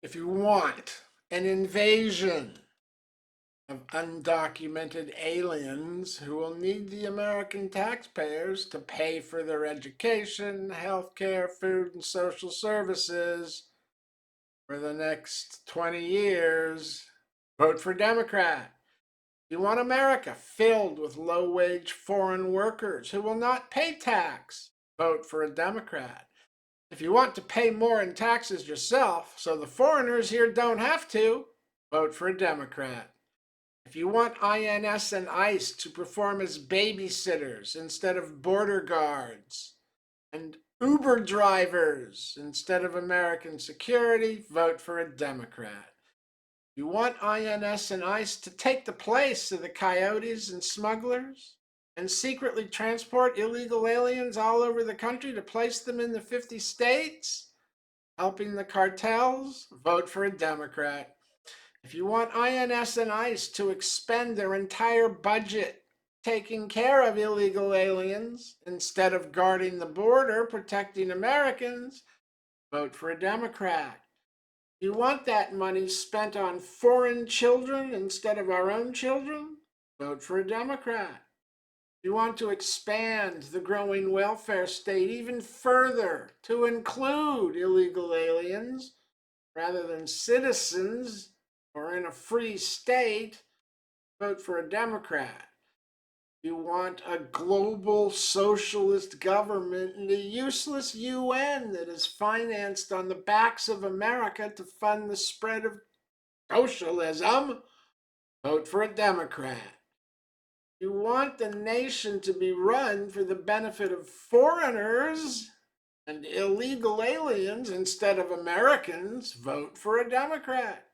If you want an invasion of undocumented aliens who will need the American taxpayers to pay for their education, health care, food, and social services for the next 20 years, vote for Democrat. You want America filled with low-wage foreign workers who will not pay tax, vote for a Democrat. If you want to pay more in taxes yourself so the foreigners here don't have to, vote for a Democrat. If you want INS and ICE to perform as babysitters instead of border guards, and Uber drivers instead of American security, vote for a Democrat. You want INS and ICE to take the place of the coyotes and smugglers and secretly transport illegal aliens all over the country to place them in the 50 states, helping the cartels, vote for a Democrat. If you want INS and ICE to expend their entire budget taking care of illegal aliens instead of guarding the border, protecting Americans, vote for a Democrat. You want that money spent on foreign children instead of our own children? Vote for a Democrat. You want to expand the growing welfare state even further to include illegal aliens rather than citizens or in a free state? Vote for a Democrat. You want a global socialist government and a useless UN that is financed on the backs of America to fund the spread of socialism? Vote for a Democrat. You want the nation to be run for the benefit of foreigners and illegal aliens instead of Americans? Vote for a Democrat.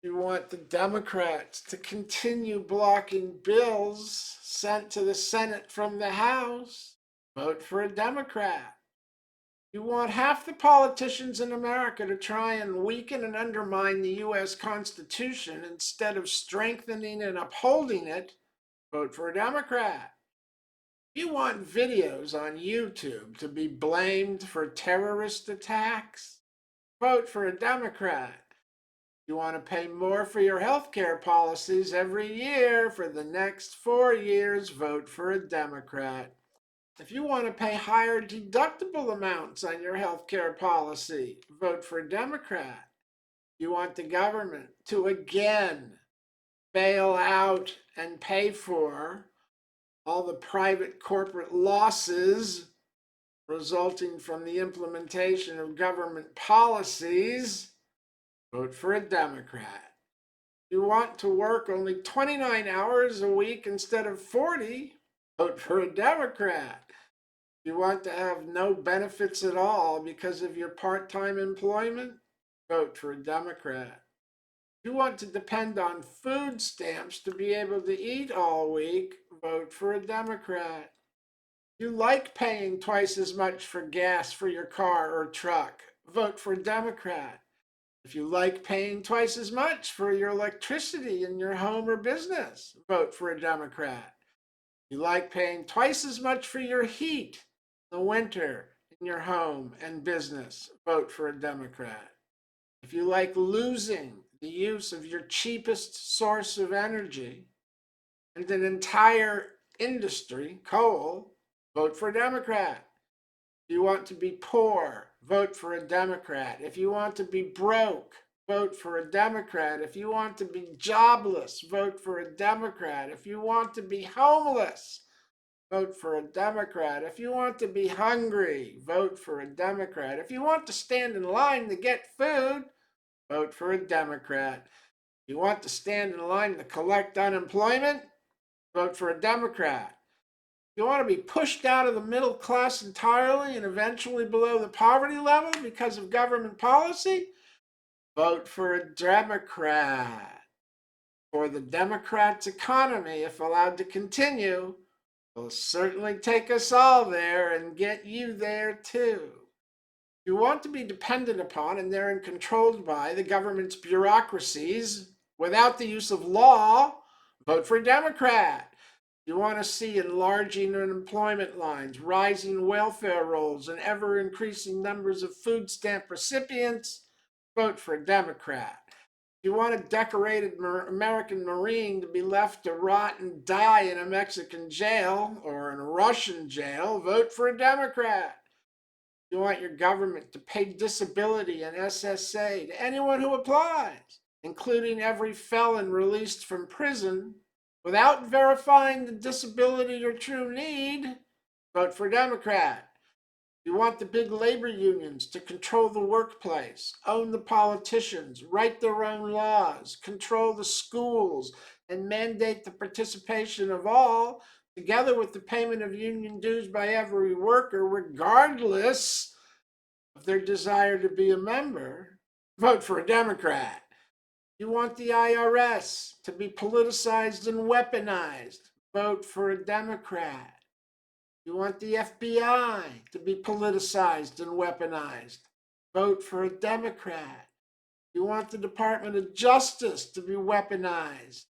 You want the Democrats to continue blocking bills sent to the Senate from the House? Vote for a Democrat. You want half the politicians in America to try and weaken and undermine the U.S. Constitution instead of strengthening and upholding it? Vote for a Democrat. You want videos on YouTube to be blamed for terrorist attacks? Vote for a Democrat. You want to pay more for your health care policies every year for the next 4 years, vote for a Democrat. If you want to pay higher deductible amounts on your health care policy, vote for a Democrat. You want the government to again bail out and pay for all the private corporate losses resulting from the implementation of government policies, vote for a Democrat. You want to work only 29 hours a week instead of 40, vote for a Democrat. You want to have no benefits at all because of your part-time employment, vote for a Democrat. You want to depend on food stamps to be able to eat all week, vote for a Democrat. You like paying twice as much for gas for your car or truck, vote for a Democrat. If you like paying twice as much for your electricity in your home or business, vote for a Democrat. If you like paying twice as much for your heat in the winter in your home and business, vote for a Democrat. If you like losing the use of your cheapest source of energy and an entire industry, coal, vote for a Democrat. If you want to be poor, vote for a Democrat. If you want to be broke, vote for a Democrat. If you want to be jobless, vote for a Democrat. If you want to be homeless, vote for a Democrat. If you want to be hungry, vote for a Democrat. If you want to stand in line to get food, vote for a Democrat. If you want to stand in line to collect unemployment, vote for a Democrat. You want to be pushed out of the middle class entirely and eventually below the poverty level because of government policy? Vote for a Democrat. For the Democrats' economy, if allowed to continue, will certainly take us all there and get you there too. You want to be dependent upon and therein controlled by the government's bureaucracies without the use of law? Vote for a Democrat. You want to see enlarging unemployment lines, rising welfare rolls, and ever increasing numbers of food stamp recipients? Vote for a Democrat. You want a decorated American Marine to be left to rot and die in a Mexican jail or in a Russian jail? Vote for a Democrat. You want your government to pay disability and SSA to anyone who applies, including every felon released from prison, without verifying the disability or true need? Vote for Democrat. You want the big labor unions to control the workplace, own the politicians, write their own laws, control the schools, and mandate the participation of all, together with the payment of union dues by every worker, regardless of their desire to be a member? Vote for a Democrat. You want the IRS to be politicized and weaponized? Vote for a Democrat. You want the FBI to be politicized and weaponized? Vote for a Democrat. You want the Department of Justice to be weaponized?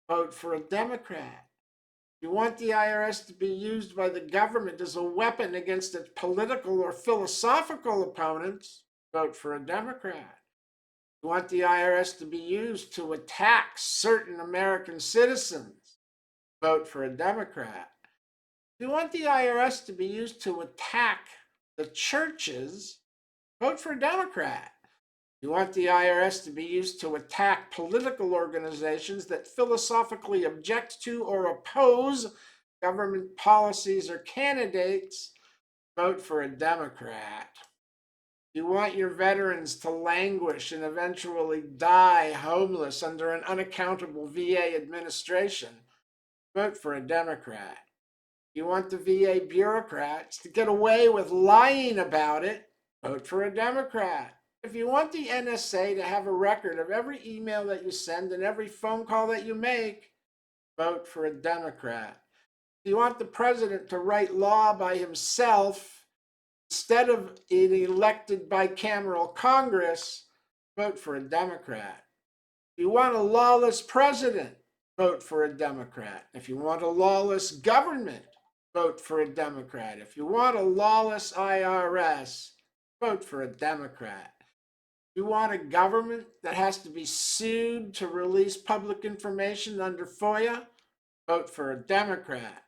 Vote for a Democrat. You want the IRS to be used by the government as a weapon against its political or philosophical opponents? Vote for a Democrat. You want the IRS to be used to attack certain American citizens? Vote for a Democrat. If you want the IRS to be used to attack the churches? Vote for a Democrat. You want the IRS to be used to attack political organizations that philosophically object to or oppose government policies or candidates? Vote for a Democrat. You want your veterans to languish and eventually die homeless under an unaccountable VA administration? Vote for a Democrat. You want the VA bureaucrats to get away with lying about it? Vote for a Democrat. If you want the NSA to have a record of every email that you send and every phone call that you make? Vote for a Democrat. If you want the president to write law by himself instead of an elected bicameral Congress? Vote for a Democrat. If you want a lawless president? Vote for a Democrat. If you want a lawless government? Vote for a Democrat. If you want a lawless IRS? Vote for a Democrat. If you want a government that has to be sued to release public information under FOIA? Vote for a Democrat.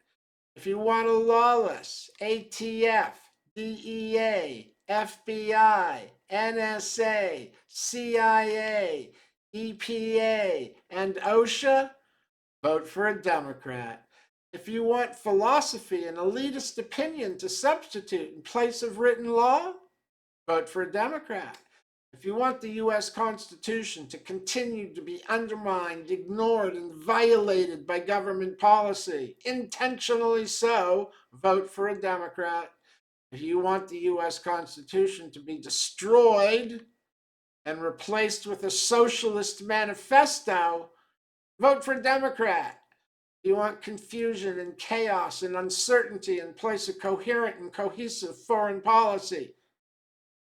If you want a lawless ATF, DEA, FBI, NSA, CIA, EPA, and OSHA? Vote for a Democrat. If you want philosophy and elitist opinion to substitute in place of written law? Vote for a Democrat. If you want the U.S. Constitution to continue to be undermined, ignored, and violated by government policy, intentionally so, vote for a Democrat. If you want the U.S. Constitution to be destroyed and replaced with a socialist manifesto, vote for a Democrat. If you want confusion and chaos and uncertainty in place of coherent and cohesive foreign policy,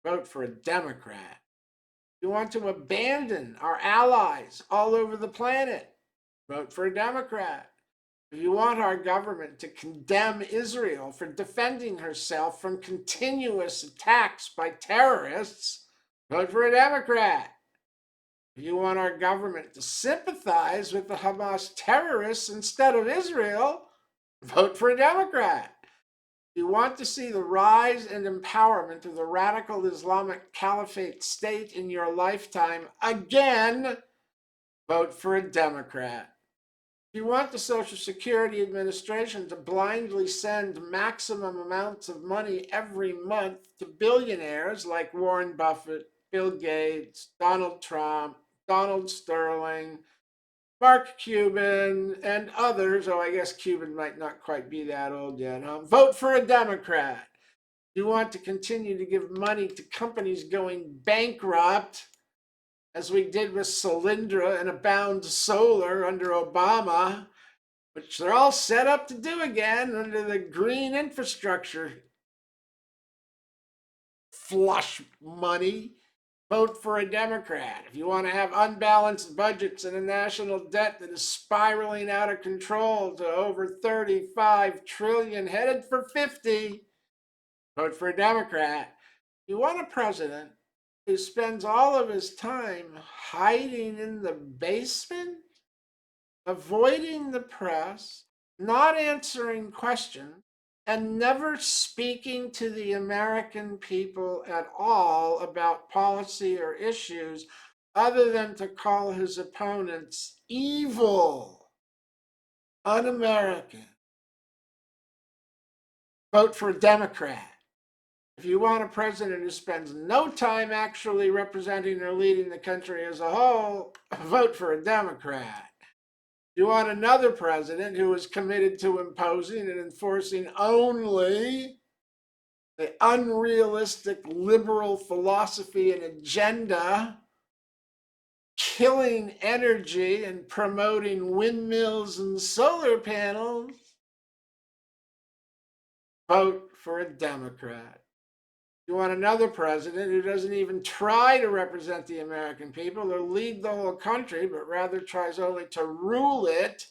vote for a Democrat. You want to abandon our allies all over the planet? Vote for a Democrat. If you want our government to condemn Israel for defending herself from continuous attacks by terrorists? Vote for a Democrat. If you want our government to sympathize with the Hamas terrorists instead of Israel? Vote for a Democrat. You want to see the rise and empowerment of the radical Islamic Caliphate state in your lifetime again? Vote for a Democrat. You want the Social Security Administration to blindly send maximum amounts of money every month to billionaires like Warren Buffett, Bill Gates, Donald Trump, Donald Sterling, Mark Cuban, and others. Oh, I guess Cuban might not quite be that old yet, huh? Vote for a Democrat. You want to continue to give money to companies going bankrupt, as we did with Solyndra and Abound Solar under Obama, which they're all set up to do again under the green infrastructure flush money. vote for a Democrat. If you want to have unbalanced budgets and a national debt that is spiraling out of control to over 35 trillion, headed for 50, vote for a Democrat. You want a president who spends all of his time hiding in the basement, avoiding the press, not answering questions, and never speaking to the American people at all about policy or issues other than to call his opponents evil, un-American. Vote for a Democrat. If you want a president who spends no time actually representing or leading the country as a whole, vote for a Democrat. You want another president who is committed to imposing and enforcing only the unrealistic liberal philosophy and agenda, killing energy and promoting windmills and solar panels, vote for a Democrat. You want another president who doesn't even try to represent the American people or lead the whole country, but rather tries only to rule it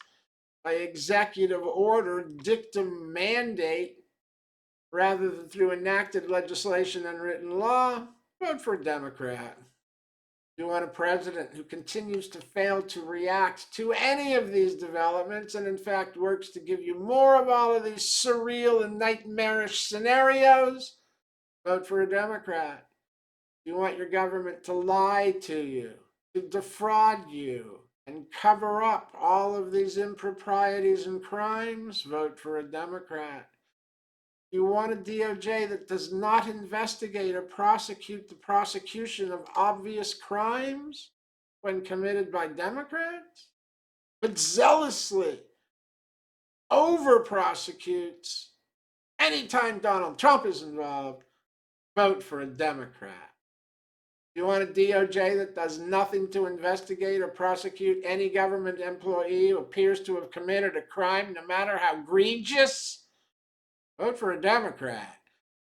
by executive order, dictum, mandate, rather than through enacted legislation and written law, vote for a Democrat. You want a president who continues to fail to react to any of these developments and in fact works to give you more of all of these surreal and nightmarish scenarios, vote for a Democrat. You want your government to lie to you, to defraud you, and cover up all of these improprieties and crimes, vote for a Democrat. You want a DOJ that does not investigate or prosecute the prosecution of obvious crimes when committed by Democrats, but zealously over prosecutes anytime Donald Trump is involved, vote for a Democrat. You want a DOJ that does nothing to investigate or prosecute any government employee who appears to have committed a crime, no matter how egregious? Vote for a Democrat.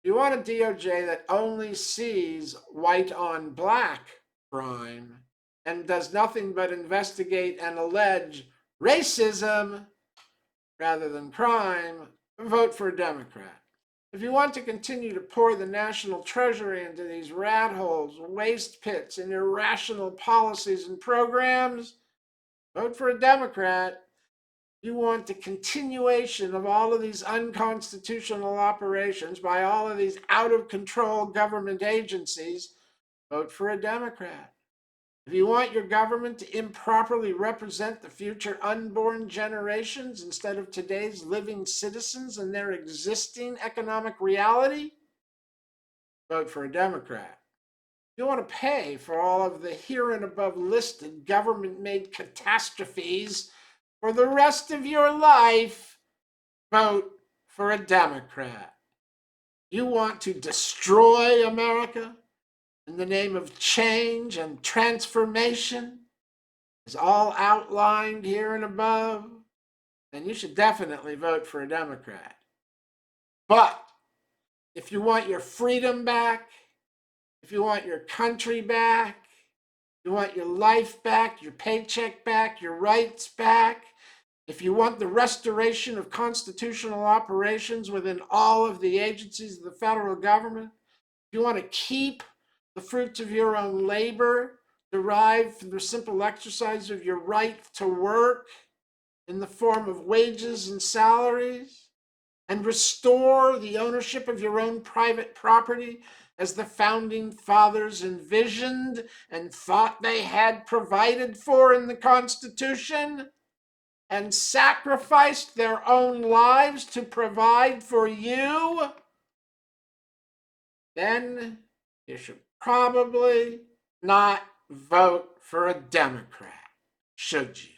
You want a DOJ that only sees white on black crime and does nothing but investigate and allege racism rather than crime? Vote for a Democrat. If you want to continue to pour the national treasury into these rat holes, waste pits, and irrational policies and programs, vote for a Democrat. You want the continuation of all of these unconstitutional operations by all of these out of control government agencies, vote for a Democrat. If you want your government to improperly represent the future unborn generations instead of today's living citizens and their existing economic reality, vote for a Democrat. If you want to pay for all of the here and above listed government-made catastrophes for the rest of your life, vote for a Democrat. You want to destroy America in the name of change and transformation, is all outlined here and above, then you should definitely vote for a Democrat. But if you want your freedom back, if you want your country back, you want your life back, your paycheck back, your rights back, if you want the restoration of constitutional operations within all of the agencies of the federal government, if you want to keep the fruits of your own labor derived from the simple exercise of your right to work in the form of wages and salaries, and restore the ownership of your own private property as the founding fathers envisioned and thought they had provided for in the Constitution, and sacrificed their own lives to provide for you, then you should probably not vote for a Democrat, should you?